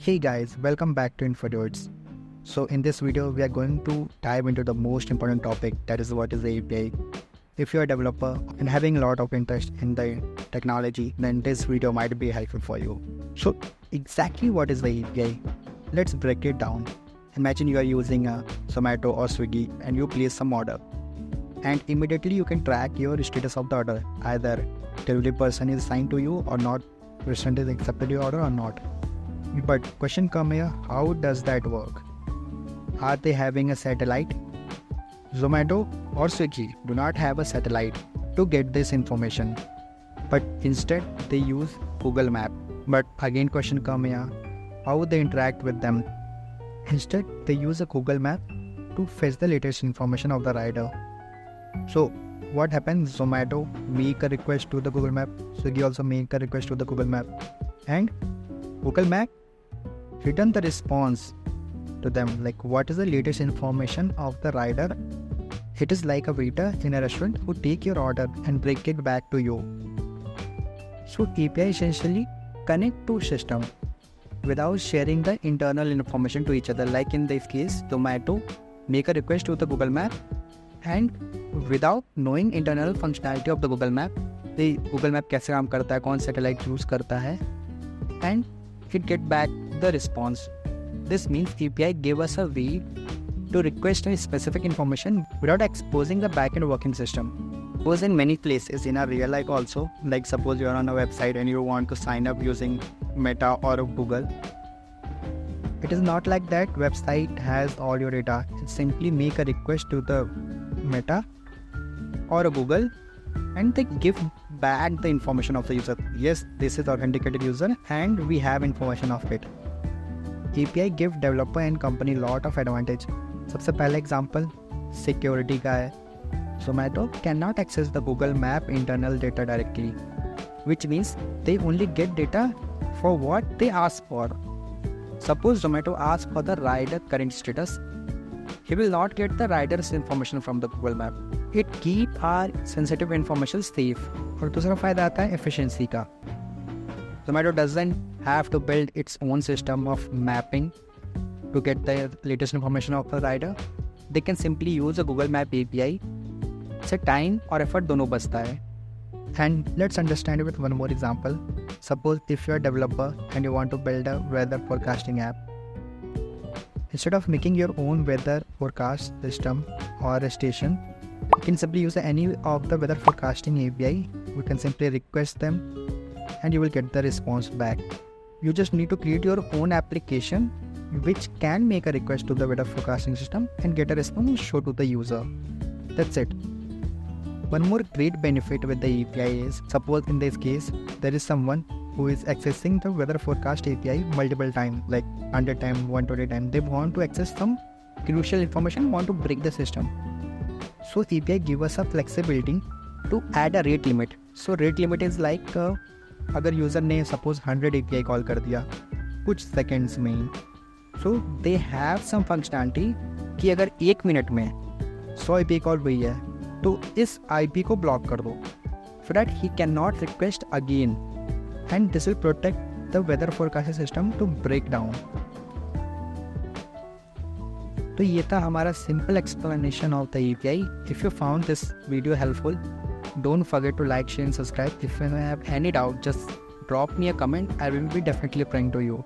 Hey guys, welcome back to InfoDudes. So in this video, we are going to dive into the most important topic, that is what is the API. If you're a developer and having a lot of interest in the technology, then this video might be helpful for you. So exactly what is the API? Let's break it down. Imagine you are using a Zomato or Swiggy and you place some order. And immediately you can track your status of the order. Either delivery person is assigned to you or not, restaurant is accepted your order or not. But question come here, how does that work? Are they having a satellite? Zomato or Swiggy do not have a satellite to get this information, but instead they use Google Map. But again question come here, how they interact with them? Instead they use a Google Map to fetch the latest information of the rider. So what happens? Zomato make a request to the Google Map, Swiggy also make a request to the Google Map, and Google Map return the response to them, like what is the latest information of the rider. It is like a waiter in a restaurant who take your order and bring it back to you. So API essentially connect to system without sharing the internal information to each other. Like in this case, Zomato make a request to the Google Map, and without knowing internal functionality of the Google Map, the Google Map कैसे काम करता है, कौन satellite use करता है, and it get back the response. This means API gave us a way to request a specific information without exposing the backend working system. Suppose in many places in our real life also, like suppose you are on a website and you want to sign up using Meta or Google. It is not like that website has all your data. It simply make a request to the Meta or a Google and they give back the information of the user. Yes, this is authenticated user and we have information of it. API give developer and company lot of advantage. सबसे पहला example security का है. Zomato cannot access the Google Map internal data directly, which means they only get data for what they ask for. Suppose Zomato asks for the rider current status, he will not get the rider's information from the Google Map. It keep our sensitive information safe. और दूसरा फायदा आता है efficiency का. Zomato doesn't have to build its own system of mapping to get the latest information of the rider. They can simply use a Google Map API. So time or effort दोनों बचता है. And let's understand it with one more example. Suppose if you're a developer and you want to build a weather forecasting app. Instead of making your own weather forecast system or a station, you can simply use any of the weather forecasting API. You can simply request them and you will get the response back. You just need to create your own application which can make a request to the weather forecasting system and get a response show to the user. That's it. One more great benefit with the API is, suppose in this case, there is someone who is accessing the weather forecast API multiple times, like 100 times, 120 times. They want to access some crucial information, want to break the system. So API give us a flexibility to add a rate limit. So rate limit is like अगर user ने suppose 100 API call कर दिया कुछ seconds में, सो they have some functionality कि अगर 1 minute में 100 API call हुई है तो इस IP को ब्लॉक कर दो, so that he can not request again, and this will protect the weather forecasting system to break down. तो ये था हमारा simple explanation of the API. If you found this video helpful, don't forget to like, share and subscribe. If you have any doubt, just drop me a comment. I will be definitely replying to you.